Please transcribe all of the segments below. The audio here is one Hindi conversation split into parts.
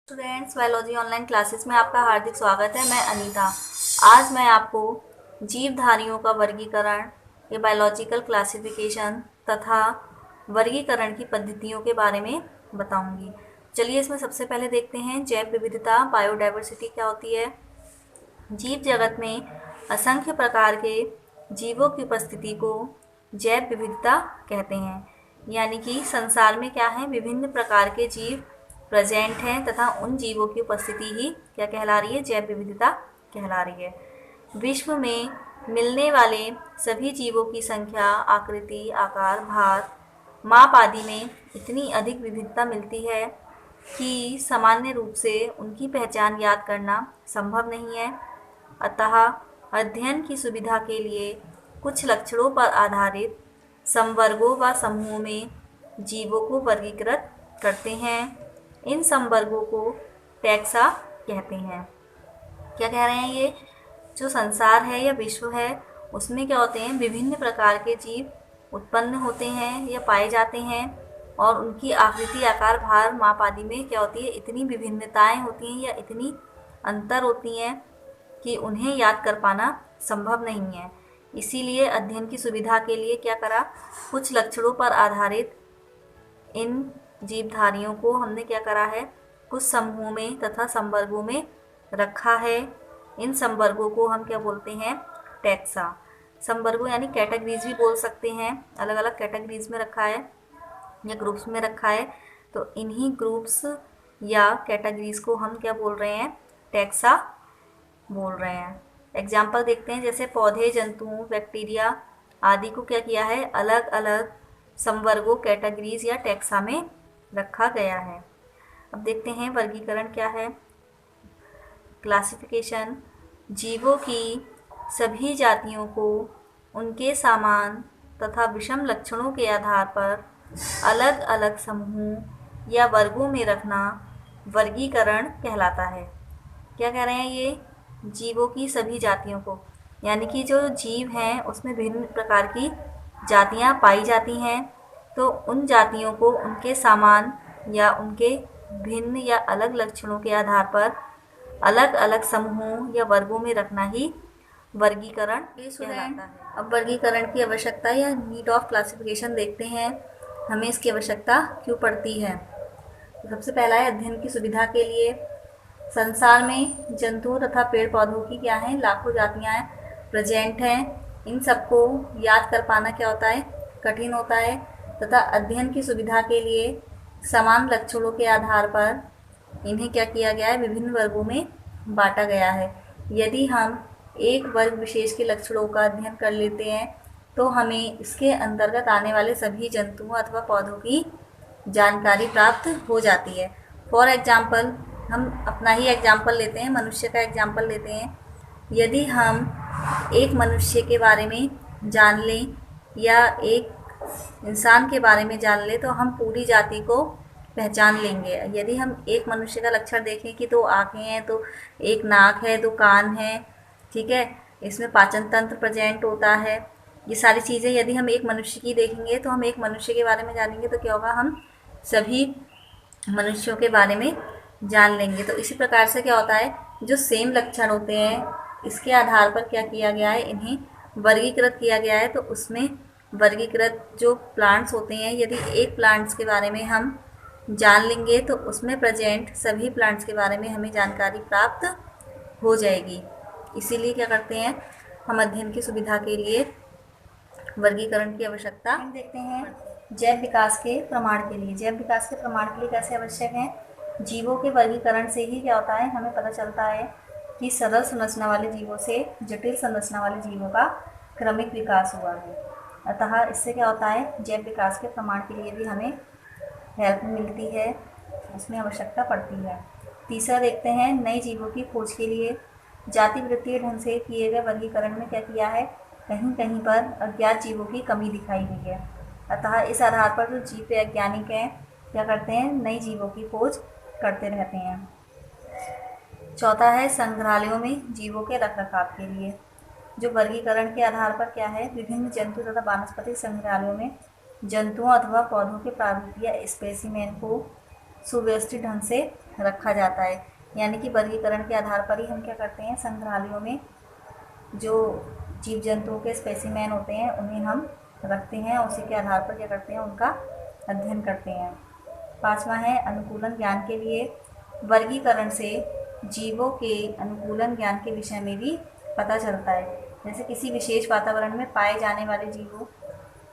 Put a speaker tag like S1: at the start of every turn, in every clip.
S1: स्टूडेंट्स, बायोलॉजी ऑनलाइन क्लासेस में आपका हार्दिक स्वागत है। मैं अनीता। आज मैं आपको जीवधारियों का वर्गीकरण या बायोलॉजिकल क्लासिफिकेशन तथा वर्गीकरण की पद्धतियों के बारे में बताऊंगी। चलिए इसमें सबसे पहले देखते हैं जैव विविधता, बायोडाइवर्सिटी क्या होती है। जीव जगत में असंख्य प्रकार के जीवों की उपस्थिति को जैव विविधता कहते हैं। यानी कि संसार में क्या है, विभिन्न प्रकार के जीव प्रेजेंट हैं तथा उन जीवों की उपस्थिति ही क्या कहला रही है, जैव विविधता कहला रही है। विश्व में मिलने वाले सभी जीवों की संख्या, आकृति, आकार, भार, माप आदि में इतनी अधिक विविधता मिलती है कि सामान्य रूप से उनकी पहचान याद करना संभव नहीं है। अतः अध्ययन की सुविधा के लिए कुछ लक्षणों पर आधारित संवर्गों व समूहों में जीवों को वर्गीकृत करते हैं। इन संवर्गों को टैक्सा कहते हैं। क्या कह रहे हैं, ये जो संसार है या विश्व है उसमें क्या होते हैं, विभिन्न प्रकार के जीव उत्पन्न होते हैं या पाए जाते हैं और उनकी आकृति, आकार, भार, माप आदि में क्या होती है, इतनी विभिन्नताएं होती हैं या इतनी अंतर होती हैं कि उन्हें याद कर पाना संभव नहीं है। इसीलिए अध्ययन की सुविधा के लिए क्या करा, कुछ लक्षणों पर आधारित इन जीवधारियों को हमने क्या करा है, कुछ समूहों में तथा संवर्गों में रखा है। इन संवर्गों को हम क्या बोलते हैं, टैक्सा। संवर्गों यानी कैटेगरीज भी बोल सकते हैं, अलग अलग कैटेगरीज में रखा है या ग्रुप्स में रखा है। तो इन्हीं ग्रुप्स या कैटेगरीज को हम क्या बोल रहे हैं, टैक्सा बोल रहे हैं। एग्जाम्पल देखते हैं, जैसे पौधे, जंतुओं, बैक्टीरिया आदि को क्या किया है, अलग अलग संवर्गों, कैटेगरीज या टैक्सा में रखा गया है। अब देखते हैं वर्गीकरण क्या है। क्लासिफिकेशन जीवों की सभी जातियों को उनके समान तथा विषम लक्षणों के आधार पर अलग अलग समूह या वर्गों में रखना वर्गीकरण कहलाता है। क्या कह रहे हैं, ये जीवों की सभी जातियों को, यानी कि जो जीव हैं उसमें विभिन्न प्रकार की जातियां पाई जाती हैं, तो उन जातियों को उनके समान या उनके भिन्न या अलग लक्षणों के आधार पर अलग अलग समूहों या वर्गों में रखना ही वर्गीकरण कहलाता है। अब वर्गीकरण की आवश्यकता या नीड ऑफ क्लासिफिकेशन देखते हैं, हमें इसकी आवश्यकता क्यों पड़ती है। तो सबसे पहला है अध्ययन की सुविधा के लिए। संसार में जंतुओं तथा पेड़ पौधों की क्या है, लाखों जातियां प्रेजेंट हैं। इन सबको याद कर पाना क्या होता है, कठिन होता है तथा अध्ययन की सुविधा के लिए समान लक्षणों के आधार पर इन्हें क्या किया गया है, विभिन्न वर्गों में बांटा गया है। यदि हम एक वर्ग विशेष के लक्षणों का अध्ययन कर लेते हैं तो हमें इसके अंतर्गत आने वाले सभी जंतुओं अथवा पौधों की जानकारी प्राप्त हो जाती है। फॉर एग्जाम्पल, हम अपना ही एग्जाम्पल लेते हैं, मनुष्य का एग्जाम्पल लेते हैं। यदि हम एक मनुष्य के बारे में जान लें या एक इंसान के बारे में जान लें तो हम पूरी जाति को पहचान लेंगे। यदि हम एक मनुष्य का लक्षण देखें कि 2 आँखें हैं, तो 1 नाक है, 2 कान है, ठीक है, इसमें पाचन तंत्र प्रेजेंट होता है, ये सारी चीज़ें यदि हम एक मनुष्य की देखेंगे तो हम एक मनुष्य के बारे में जानेंगे तो क्या होगा, हम सभी मनुष्यों के बारे में जान लेंगे। तो इसी प्रकार से क्या होता है, जो सेम लक्षण होते हैं इसके आधार पर क्या किया गया है, इन्हें वर्गीकृत किया गया है। तो उसमें वर्गीकृत जो प्लांट्स होते हैं, यदि एक प्लांट्स के बारे में हम जान लेंगे तो उसमें प्रेजेंट सभी प्लांट्स के बारे में हमें जानकारी प्राप्त हो जाएगी। इसीलिए क्या करते हैं, हम अध्ययन की सुविधा के लिए वर्गीकरण की आवश्यकता देखते हैं। जैव विकास के प्रमाण के लिए, जैव विकास के प्रमाण के लिए कैसे आवश्यक है, जीवों के वर्गीकरण से ही क्या होता है, हमें पता चलता है कि सरल संरचना वाले जीवों से जटिल संरचना वाले जीवों का क्रमिक विकास हुआ है। अतः इससे क्या होता है, जैव विकास के प्रमाण के लिए भी हमें हेल्प मिलती है, उसमें आवश्यकता पड़ती है। तीसरा देखते हैं, नए जीवों की खोज के लिए जाति वृत्तीय ढंग से किए गए वर्गीकरण में क्या किया है, कहीं कहीं पर अज्ञात जीवों की कमी दिखाई गई है। अतः इस आधार पर जो जीव वैज्ञानिक हैं क्या करते हैं, नए जीवों की खोज करते रहते हैं। चौथा है संग्रहालयों में जीवों के रखरखाव के लिए, जो वर्गीकरण के आधार पर क्या है, विभिन्न जंतु तथा वानस्पतिक संग्रहालयों में जंतुओं अथवा पौधों के प्रारूप या स्पेसिमेन को सुव्यवस्थित ढंग से रखा जाता है। यानी कि वर्गीकरण के आधार पर ही हम क्या करते हैं, संग्रहालयों में जो जीव जंतुओं के स्पेसिमेन होते हैं उन्हें हम रखते हैं, उसी के आधार पर क्या करते हैं, उनका अध्ययन करते हैं। 5वां है अनुकूलन ज्ञान के लिए। वर्गीकरण से जीवों के अनुकूलन ज्ञान के विषय में भी पता चलता है। जैसे किसी विशेष वातावरण में पाए जाने वाले जीवों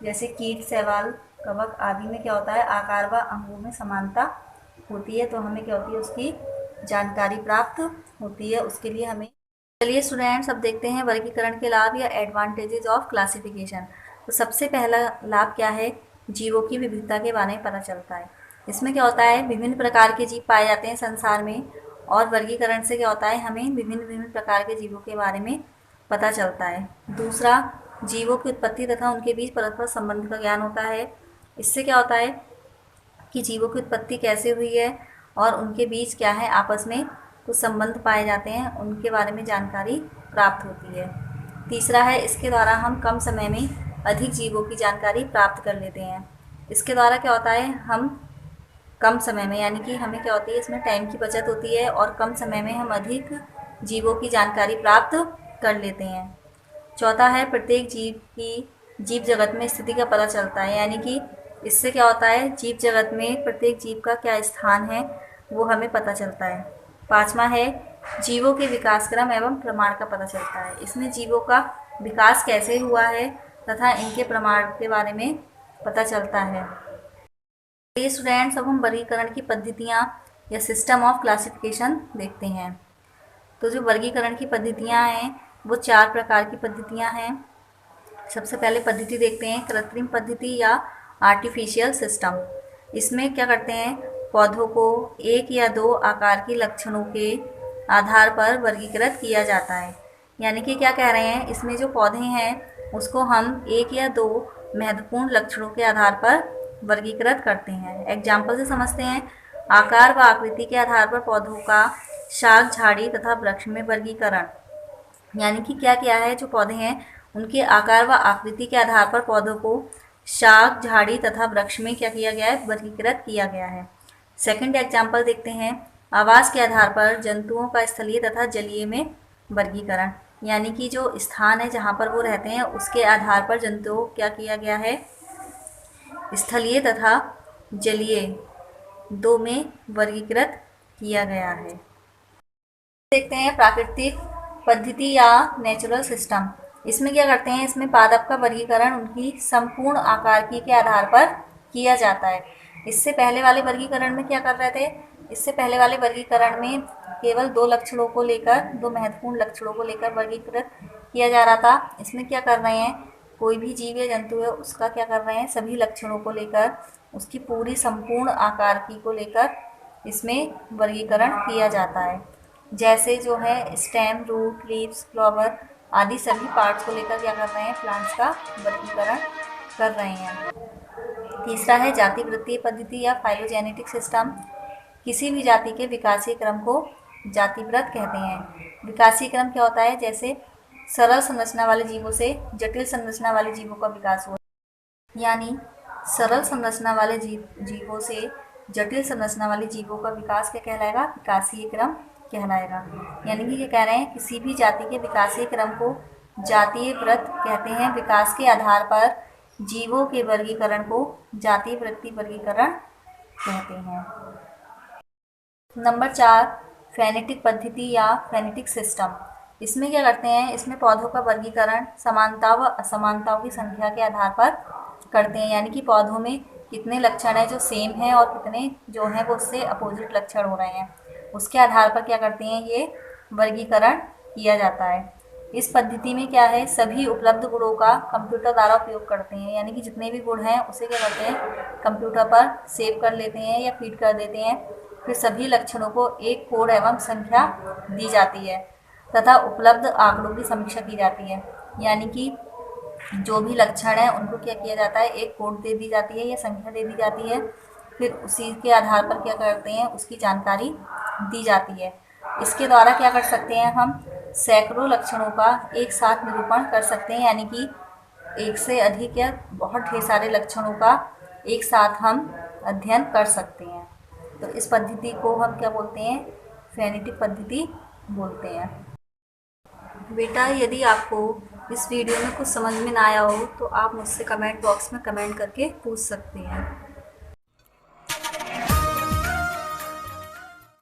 S1: जैसे कीट, शैवाल, कवक आदि में क्या होता है, आकार व अंगों में समानता होती है, तो हमें क्या होती है, उसकी जानकारी प्राप्त होती है। उसके लिए हमें, चलिए स्टूडेंट्स अब देखते हैं वर्गीकरण के लाभ या एडवांटेजेस ऑफ क्लासिफिकेशन। तो सबसे पहला लाभ क्या है, जीवों की विविधता के बारे में पता चलता है। इसमें क्या होता है, विभिन्न प्रकार के जीव पाए जाते हैं संसार में, और वर्गीकरण से क्या होता है, हमें विभिन्न विभिन्न प्रकार के जीवों के बारे में पता चलता है। दूसरा, जीवों की उत्पत्ति तथा उनके बीच परस्पर संबंध का ज्ञान होता है। इससे क्या होता है कि जीवों की उत्पत्ति कैसे हुई है और उनके बीच क्या है, आपस में कुछ संबंध पाए जाते हैं, उनके बारे में जानकारी प्राप्त होती है। तीसरा है, इसके द्वारा हम कम समय में अधिक जीवों की जानकारी प्राप्त कर लेते हैं। इसके द्वारा क्या होता है, हम कम समय में, यानी कि हमें क्या होती है, इसमें टाइम की बचत होती है और कम समय में हम अधिक जीवों की जानकारी प्राप्त कर लेते हैं। चौथा है, प्रत्येक जीव की जीव जगत में स्थिति का पता चलता है, यानी कि इससे क्या होता है, जीव जगत में प्रत्येक जीव का क्या स्थान है वो हमें पता चलता है। 5वां है, जीवों के विकास क्रम एवं प्रमाण का पता चलता है। इसमें जीवों का विकास कैसे हुआ है तथा इनके प्रमाण के बारे में पता चलता है। ये स्टूडेंट्स, अब हम वर्गीकरण की पद्धतियाँ या सिस्टम ऑफ क्लासिफिकेशन देखते हैं। तो जो वर्गीकरण की पद्धतियाँ हैं वो 4 प्रकार की पद्धतियाँ हैं। सबसे पहले पद्धति देखते हैं कृत्रिम पद्धति या आर्टिफिशियल सिस्टम। इसमें क्या करते हैं, पौधों को 1 या 2 आकार के लक्षणों के आधार पर वर्गीकृत किया जाता है। यानी कि क्या कह रहे हैं, इसमें जो पौधे हैं उसको हम 1 या 2 महत्वपूर्ण लक्षणों के आधार पर वर्गीकृत करते हैं। एग्जाम्पल से समझते हैं। आकार व आकृति के आधार पर पौधों का शाक, झाड़ी तथा वृक्ष में वर्गीकरण। यानी कि क्या किया है, जो पौधे हैं उनके आकार व आकृति के आधार पर पौधों को शाक, झाड़ी तथा वृक्ष में क्या किया गया है, वर्गीकृत किया गया है। सेकंड एग्जाम्पल देखते हैं, आवास के आधार पर जंतुओं का स्थलीय तथा जलीय में वर्गीकरण। यानी कि जो स्थान है जहाँ पर वो रहते हैं उसके आधार पर जंतुओं क्या किया गया है, स्थलीय तथा जलीय 2 में वर्गीकृत किया गया है। देखते हैं प्राकृतिक पद्धति या नेचुरल सिस्टम। इसमें क्या करते हैं, इसमें पादप का वर्गीकरण उनकी संपूर्ण आकारकी के आधार पर किया जाता है। इससे पहले वाले वर्गीकरण में क्या कर रहे थे, इससे पहले वाले वर्गीकरण में केवल 2 लक्षणों को लेकर, 2 महत्वपूर्ण लक्षणों को लेकर वर्गीकृत किया जा रहा था। इसमें क्या कर रहे हैं, कोई भी जीव या जंतु है उसका क्या कर रहे हैं, सभी लक्षणों को लेकर, उसकी पूरी संपूर्ण आकारकी को लेकर इसमें वर्गीकरण किया जाता है। जैसे जो है स्टेम, रूट, लीव्स, फ्लावर आदि सभी पार्ट्स को लेकर क्या कर रहे हैं, प्लांट्स का वर्गीकरण कर रहे हैं। तीसरा है जाति वृत्तीय पद्धति या फाइलोजेनेटिक सिस्टम। किसी भी जाति के विकासीय क्रम को जातिवृत्त कहते हैं। विकासीय क्रम क्या होता है, जैसे सरल संरचना वाले जीवों से जटिल संरचना वाले जीवों का विकास हुआ, यानी सरल संरचना वाले जीवों से जटिल संरचना वाले जीवों का विकास क्या कहलाएगा, विकासीय क्रम कहलाएगा। यानी कि ये कह रहे हैं किसी भी जाति के विकासीय क्रम को जातीय वृत्त कहते हैं। विकास के आधार पर जीवों के वर्गीकरण को जातीय वृत्तीय वर्गीकरण कहते हैं। नंबर 4 फेनेटिक पद्धति या फेनेटिक सिस्टम। इसमें क्या करते हैं, इसमें पौधों का वर्गीकरण समानता व असमानताओं की संख्या के आधार पर करते हैं। यानी कि पौधों में कितने लक्षण हैं जो सेम हैं और कितने जो हैं वो उससे अपोजिट लक्षण हो रहे हैं, उसके आधार पर क्या करते हैं, ये वर्गीकरण किया जाता है। इस पद्धति में क्या है, सभी उपलब्ध गुणों का कंप्यूटर द्वारा उपयोग करते हैं। यानी कि जितने भी गुण हैं उसे क्या करते हैं, कंप्यूटर पर सेव कर लेते हैं या फीड कर देते हैं। फिर सभी लक्षणों को एक कोड एवं संख्या दी जाती है तथा उपलब्ध आंकड़ों की समीक्षा की जाती है। यानी कि जो भी लक्षण है उनको क्या किया जाता है, एक कोड दे दी जाती है या संख्या दे दी जाती है, फिर उसी के आधार पर क्या करते हैं, उसकी जानकारी दी जाती है। इसके द्वारा क्या कर सकते हैं, हम सैकड़ों लक्षणों का एक साथ निरूपण कर सकते हैं। यानी कि एक से अधिक या बहुत ढेर सारे लक्षणों का एक साथ हम अध्ययन कर सकते हैं। तो इस पद्धति को हम क्या बोलते हैं? फेनेटिक पद्धति बोलते हैं। बेटा, यदि आपको इस वीडियो में कुछ समझ में ना आया हो तो आप मुझसे कमेंट बॉक्स में कमेंट करके पूछ सकते हैं।